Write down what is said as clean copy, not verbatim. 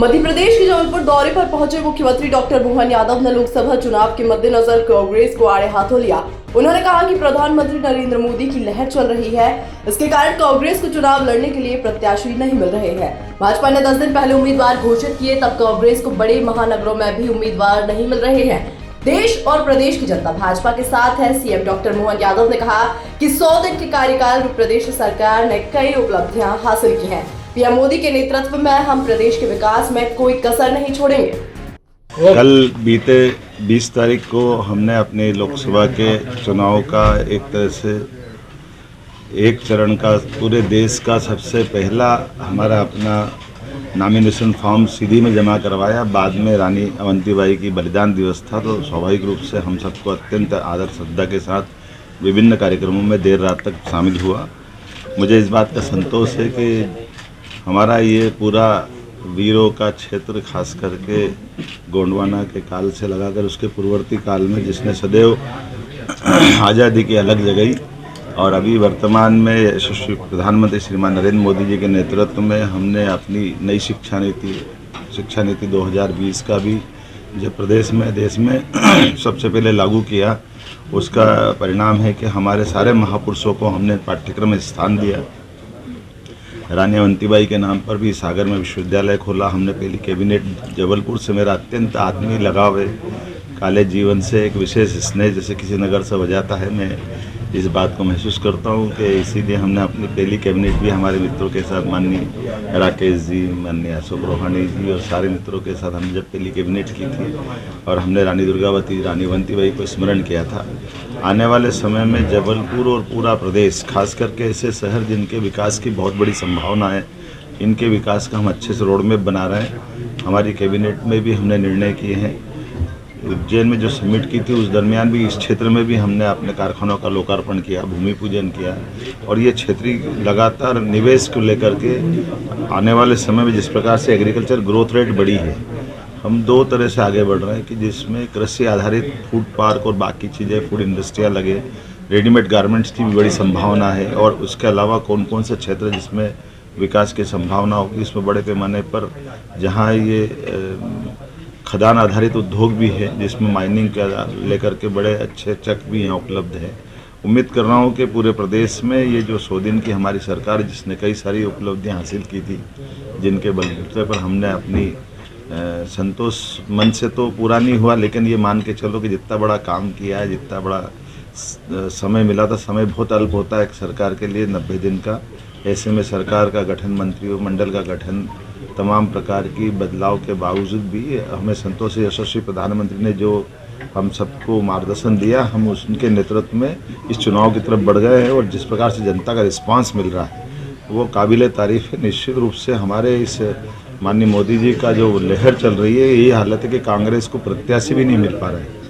मध्य प्रदेश के जबलपुर दौरे पर पहुंचे मुख्यमंत्री डॉक्टर मोहन यादव ने लोकसभा चुनाव के मद्देनजर कांग्रेस को आड़े हाथों लिया। उन्होंने कहा कि प्रधानमंत्री नरेंद्र मोदी की लहर चल रही है, इसके कारण कांग्रेस को चुनाव लड़ने के लिए प्रत्याशी नहीं मिल रहे हैं। भाजपा ने 10 दिन पहले उम्मीदवार घोषित किए, तब कांग्रेस को बड़े महानगरों में भी उम्मीदवार नहीं मिल रहे हैं। देश और प्रदेश की जनता भाजपा के साथ है। सीएम डॉक्टर मोहन यादव ने कहा कि 100 दिन के कार्यकाल में प्रदेश सरकार ने कई उपलब्धियां हासिल की हैं। पीएम मोदी के नेतृत्व में हम प्रदेश के विकास में कोई कसर नहीं छोड़ेंगे। कल बीते 20 तारीख को हमने अपने लोकसभा के चुनाव का एक तरह से एक चरण का पूरे देश का सबसे पहला हमारा अपना नॉमिनेशन फॉर्म सीधी में जमा करवाया। बाद में रानी अवंतीबाई की बलिदान दिवस था, तो स्वाभाविक रूप से हम सबको अत्यंत आदर श्रद्धा के साथ विभिन्न कार्यक्रमों में देर रात तक शामिल हुआ। मुझे इस बात का संतोष है कि हमारा ये पूरा वीरों का क्षेत्र, खास करके गोंडवाना के काल से लगाकर उसके पूर्ववर्ती काल में, जिसने सदैव आज़ादी की अलग जगाई, और अभी वर्तमान में यशस्वी प्रधानमंत्री श्रीमान नरेंद्र मोदी जी के नेतृत्व में हमने अपनी नई शिक्षा नीति 2020 का भी जब प्रदेश में देश में सबसे पहले लागू किया, उसका परिणाम है कि हमारे सारे महापुरुषों को हमने पाठ्यक्रम में स्थान दिया। रानी अवंतीबाई के नाम पर भी सागर में विश्वविद्यालय खोला हमने। पहली कैबिनेट जबलपुर से मेरा अत्यंत आत्मीय लगाव है, कॉलेज जीवन से एक विशेष स्नेह जैसे किसी नगर से बजाता है। मैं इस बात को महसूस करता हूँ कि इसीलिए हमने अपनी पहली कैबिनेट भी हमारे मित्रों के साथ, माननीय राकेश जी, माननीय अशोक रोहानी जी और सारे मित्रों के साथ हमने जब पहली कैबिनेट की थी और हमने रानी दुर्गावती, रानी अवंतीबाई को स्मरण किया था। आने वाले समय में जबलपुर और पूरा प्रदेश, खास करके ऐसे शहर जिनके विकास की बहुत बड़ी संभावना है, इनके विकास का हम अच्छे से रोड मैप बना रहे हैं। हमारी कैबिनेट में भी हमने निर्णय किए हैं। उज्जैन में जो समिट की थी उस दरमियान भी इस क्षेत्र में भी हमने अपने कारखानों का लोकार्पण किया, भूमि पूजन किया, और ये क्षेत्रीय लगातार निवेश को लेकर के आने वाले समय में जिस प्रकार से एग्रीकल्चर ग्रोथ रेट बढ़ी है, हम दो तरह से आगे बढ़ रहे हैं कि जिसमें कृषि आधारित फूड पार्क और बाकी चीज़ें, फूड इंडस्ट्रियाँ लगे, रेडीमेड गारमेंट्स की भी बड़ी संभावना है, और उसके अलावा कौन कौन से क्षेत्र जिसमें विकास की संभावना होगी, इसमें बड़े पैमाने पर जहाँ ये खदान आधारित उद्योग भी है, जिसमें माइनिंग का लेकर के बड़े अच्छे चक भी यहाँ उपलब्ध है। उम्मीद कर रहा हूँ कि पूरे प्रदेश में ये जो 100 दिन की हमारी सरकार, जिसने कई सारी उपलब्धियाँ हासिल की थी, जिनके बलबूते पर हमने अपनी संतोष मन से तो पूरा नहीं हुआ, लेकिन ये मान के चलो कि जितना बड़ा काम किया है, जितना बड़ा समय मिला था, समय बहुत अल्प होता है एक सरकार के लिए 90 दिन का। ऐसे में सरकार का गठन, मंत्रिमंडल का गठन, तमाम प्रकार की बदलाव के बावजूद भी हमें संतोष है। यशस्वी प्रधानमंत्री ने जो हम सबको मार्गदर्शन दिया, हम उनके नेतृत्व में इस चुनाव की तरफ बढ़ गए हैं, और जिस प्रकार से जनता का रिस्पांस मिल रहा है वो काबिले तारीफ है। निश्चित रूप से हमारे इस माननीय मोदी जी का जो लहर चल रही है, यही हालत है कि कांग्रेस को प्रत्याशी भी नहीं मिल पा रहा है।